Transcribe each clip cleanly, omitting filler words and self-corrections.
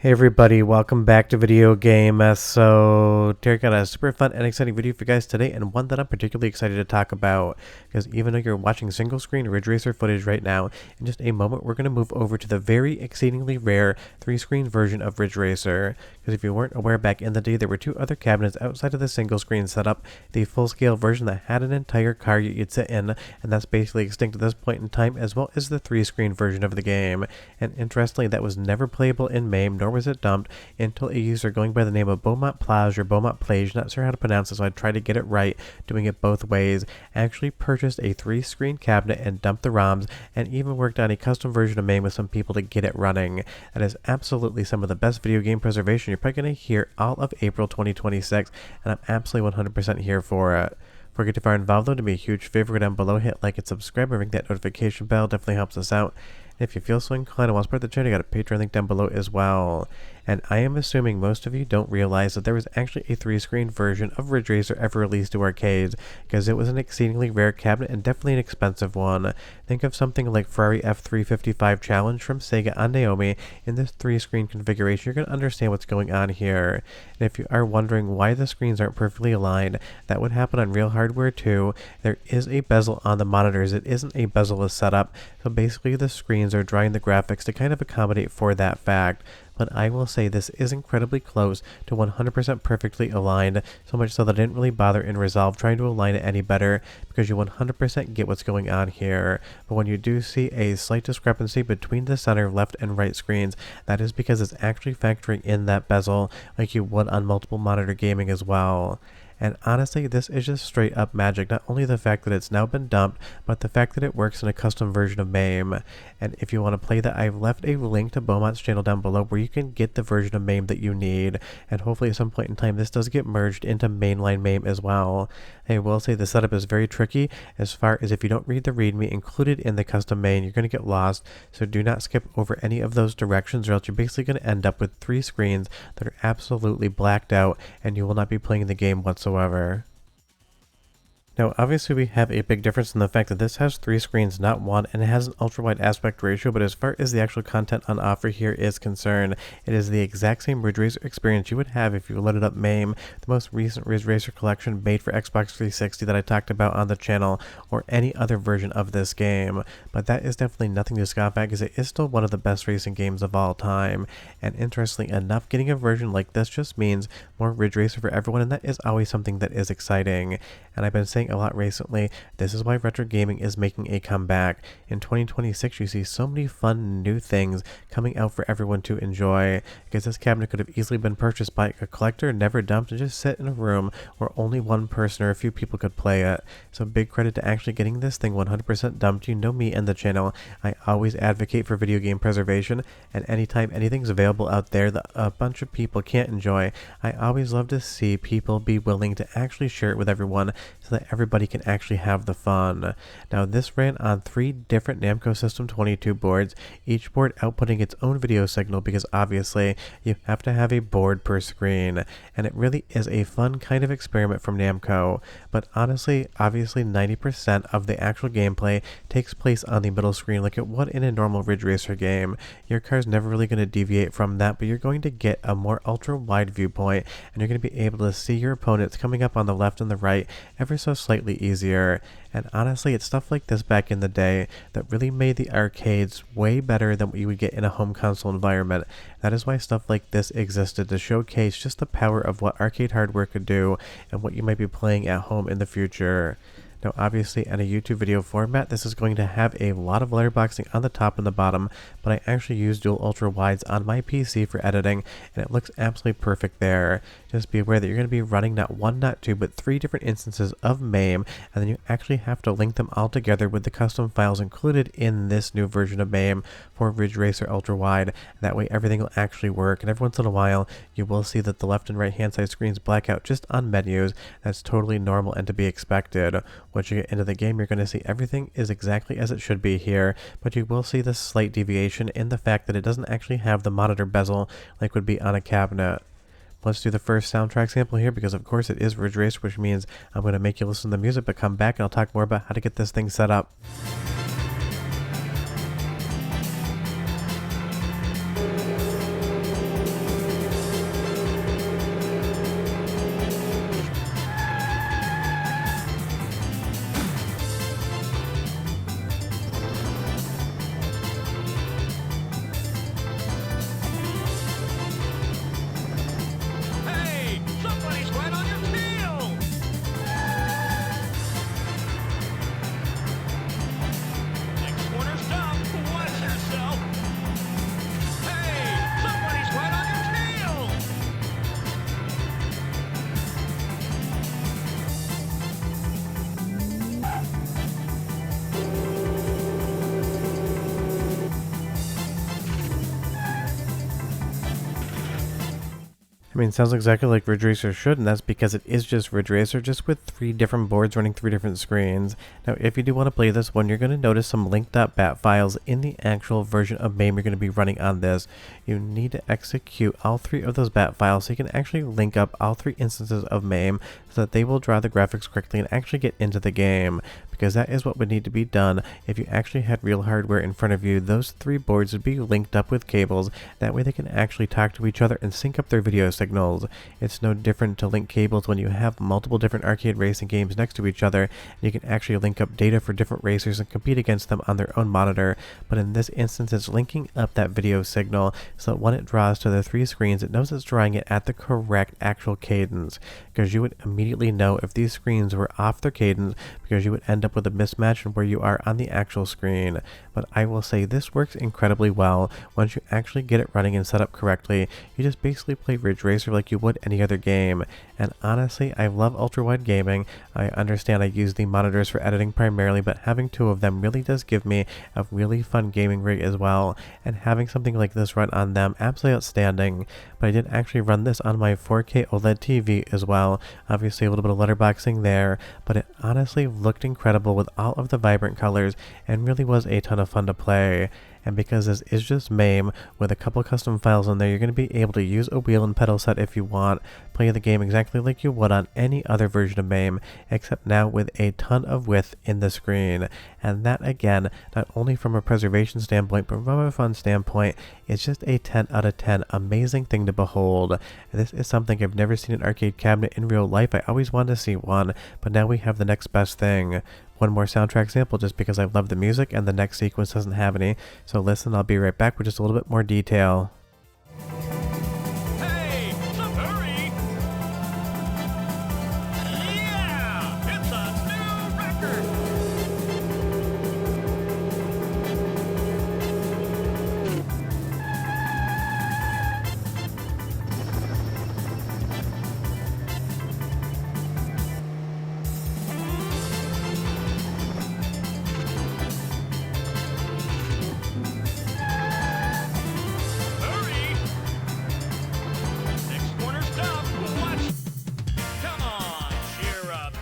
Hey everybody, welcome back to Video Game. So Derek got a super fun and exciting video for you guys today, and one that I'm particularly excited to talk about, because even though you're watching single screen Ridge Racer footage right now, in just a moment we're going to move over to the very exceedingly rare 3-screen version of Ridge Racer. Because if you weren't aware, back in the day there were two other cabinets outside of the single screen setup, the full-scale version that had an entire car you'd sit in, and that's basically extinct at this point in time, as well as the 3-screen version of the game. And interestingly, that was never playable in MAME, nor was it dumped until a user going by the name of Beaumont Plage or Beaumont Plage, not sure how to pronounce it, so I tried to get it right, doing it both ways, actually purchased a 3-screen cabinet and dumped the ROMs, and even worked on a custom version of MAME with some people to get it running. That is absolutely some of the best video game preservation you're probably going to hear all of April 2026, and I'm absolutely 100% here for it. Before we get too far involved though, do me a huge favor, go down below, hit like and subscribe, and ring that notification bell, definitely helps us out. And if you feel so inclined and want to support the channel, you got a Patreon link down below as well. And I am assuming most of you don't realize that there was actually a 3-screen version of Ridge Racer ever released to arcades, because it was an exceedingly rare cabinet and definitely an expensive one. Think of something like Ferrari F355 Challenge from Sega on Naomi. In this 3-screen configuration, you're going to understand what's going on here. And if you are wondering why the screens aren't perfectly aligned, that would happen on real hardware too. There is a bezel on the monitors. It isn't a bezel-less setup, so basically the screens are drawing the graphics to kind of accommodate for that fact. But I will say this is incredibly close to 100% perfectly aligned, so much so that I didn't really bother in Resolve trying to align it any better, because you 100% get what's going on here. But when you do see a slight discrepancy between the center, left, and right screens, that is because it's actually factoring in that bezel like you would on multiple monitor gaming as well. And honestly, this is just straight up magic. Not only the fact that it's now been dumped, but the fact that it works in a custom version of MAME. And if you want to play that, I've left a link to Beaumont's channel down below where you can get the version of MAME that you need. And hopefully at some point in time, this does get merged into mainline MAME as well. I will say the setup is very tricky, as far as if you don't read the README included in the custom main, you're going to get lost. So do not skip over any of those directions, or else you're basically going to end up with 3 screens that are absolutely blacked out, and you will not be playing the game whatsoever. Now, obviously we have a big difference in the fact that this has 3 screens, not one, and it has an ultra-wide aspect ratio, but as far as the actual content on offer here is concerned, it is the exact same Ridge Racer experience you would have if you loaded up MAME, the most recent Ridge Racer collection made for Xbox 360 that I talked about on the channel, or any other version of this game. But that is definitely nothing to scoff at, because it is still one of the best racing games of all time. And interestingly enough, getting a version like this just means more Ridge Racer for everyone, and that is always something that is exciting. And I've been saying a lot recently, this is why retro gaming is making a comeback. In 2026, you see so many fun new things coming out for everyone to enjoy, because this cabinet could have easily been purchased by a collector, never dumped, and just sit in a room where only one person or a few people could play it. So big credit to actually getting this thing 100% dumped. You know me and the channel, I always advocate for video game preservation, and anytime anything's available out there that a bunch of people can't enjoy, I always love to see people be willing to actually share it with everyone, so that everybody can actually have the fun. Now, this ran on 3 different Namco System 22 boards, each board outputting its own video signal, because obviously you have to have a board per screen, and it really is a fun kind of experiment from Namco. But honestly, obviously 90% of the actual gameplay takes place on the middle screen like it would in a normal Ridge Racer game. Your car's never really going to deviate from that, but you're going to get a more ultra wide viewpoint, and you're going to be able to see your opponents coming up on the left and the right ever so slightly easier. And honestly, it's stuff like this back in the day that really made the arcades way better than what you would get in a home console environment. That is why stuff like this existed, to showcase just the power of what arcade hardware could do and what you might be playing at home in the future. Now, obviously, in a YouTube video format, this is going to have a lot of letterboxing on the top and the bottom, but I actually use dual ultra wides on my PC for editing, and it looks absolutely perfect there. Just be aware that you're going to be running not 1, not 2, but 3 different instances of MAME, and then you actually have to link them all together with the custom files included in this new version of MAME for Ridge Racer Ultra Wide. That way everything will actually work, and every once in a while you will see that the left and right hand side screens black out just on menus. That's totally normal and to be expected. Once you get into the game, you're going to see everything is exactly as it should be here, but you will see this slight deviation in the fact that it doesn't actually have the monitor bezel like would be on a cabinet. Let's do the first soundtrack sample here, because of course it is Ridge Racer, which means I'm going to make you listen to the music, but come back and I'll talk more about how to get this thing set up. I mean, it sounds exactly like Ridge Racer should, and that's because it is just Ridge Racer, just with 3 different boards running 3 different screens. Now, if you do want to play this one, you're going to notice some link.bat files in the actual version of MAME you're going to be running on this. You need to execute all 3 of those bat files so you can actually link up all 3 instances of MAME so that they will draw the graphics correctly and actually get into the game. Because that is what would need to be done if you actually had real hardware in front of you. Those 3 boards would be linked up with cables. That way they can actually talk to each other and sync up their video signals. It's no different to link cables when you have multiple different arcade racing games next to each other, and you can actually link up data for different racers and compete against them on their own monitor. But in this instance, it's linking up that video signal so that when it draws to the 3 screens, it knows it's drawing it at the correct actual cadence. Because you would immediately know if these screens were off their cadence, because you would end up with a mismatch in where you are on the actual screen. But I will say this works incredibly well. Once you actually get it running and set up correctly, you just basically play Ridge Racer like you would any other game. And honestly, I love ultra-wide gaming. I understand I use the monitors for editing primarily, but having 2 of them really does give me a really fun gaming rig as well. And having something like this run on them, absolutely outstanding. But I did actually run this on my 4K OLED TV as well. Obviously a little bit of letterboxing there, but it honestly looked incredible with all of the vibrant colors and really was a ton of fun to play. And because this is just MAME with a couple custom files in there, you're going to be able to use a wheel and pedal set if you want, play the game exactly like you would on any other version of MAME, except now with a ton of width in the screen. And that, again, not only from a preservation standpoint, but from a fun standpoint, it's just a 10 out of 10 amazing thing to behold. And this is something I've never seen an arcade cabinet in real life. I always wanted to see one, but now we have the next best thing. One more soundtrack sample just because I love the music and the next sequence doesn't have any. So listen, I'll be right back with just a little bit more detail. Hey, hurry! Yeah, it's a new record! Hurry! Next corner's tough. Watch! Come on, cheer up.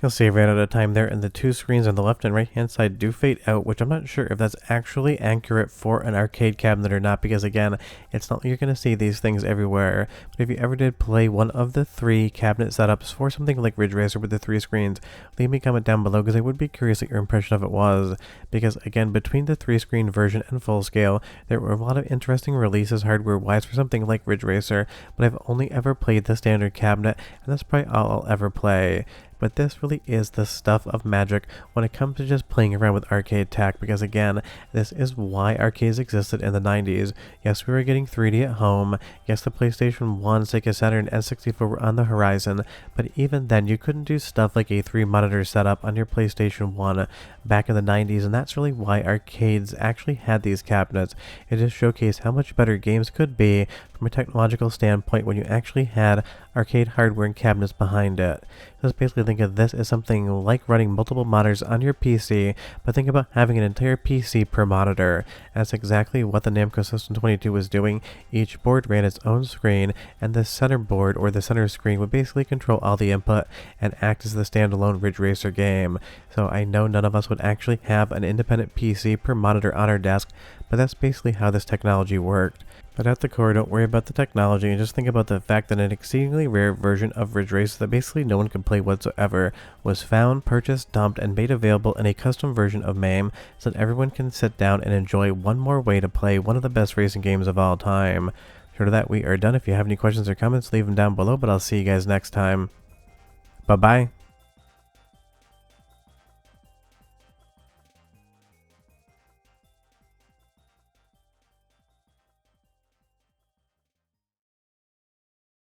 You'll see I ran out of time there, and the 2 screens on the left and right hand side do fade out, which I'm not sure if that's actually accurate for an arcade cabinet or not, because again, it's not like you're going to see these things everywhere. But if you ever did play one of the 3 cabinet setups for something like Ridge Racer with the 3 screens, leave me a comment down below because I would be curious what your impression of it was. Because again, between the 3 screen version and full scale, there were a lot of interesting releases hardware wise for something like Ridge Racer, but I've only ever played the standard cabinet, and that's probably all I'll ever play. But this really is the stuff of magic when it comes to just playing around with arcade tech, because again, this is why arcades existed in the 90s. Yes, we were getting 3D at home. Yes, the PlayStation 1, Sega Saturn, and N64 were on the horizon, but even then you couldn't do stuff like a 3-monitor setup on your PlayStation 1 back in the 90s, and that's really why arcades actually had these cabinets. It just showcased how much better games could be from a technological standpoint when you actually had arcade hardware and cabinets behind it. Just basically think of this as something like running multiple monitors on your PC, but think about having an entire PC per monitor. That's exactly what the Namco System 22 was doing. Each board ran its own screen, and the center board or the center screen would basically control all the input and act as the standalone Ridge Racer game. So I know none of us would actually have an independent PC per monitor on our desk, but that's basically how this technology worked. But at the core, don't worry about the technology and just think about the fact that an exceedingly rare version of Ridge Racer that basically no one could play whatsoever was found, purchased, dumped, and made available in a custom version of MAME so that everyone can sit down and enjoy one more way to play one of the best racing games of all time. Short of that, we are done. If you have any questions or comments, leave them down below, but I'll see you guys next time. Bye-bye.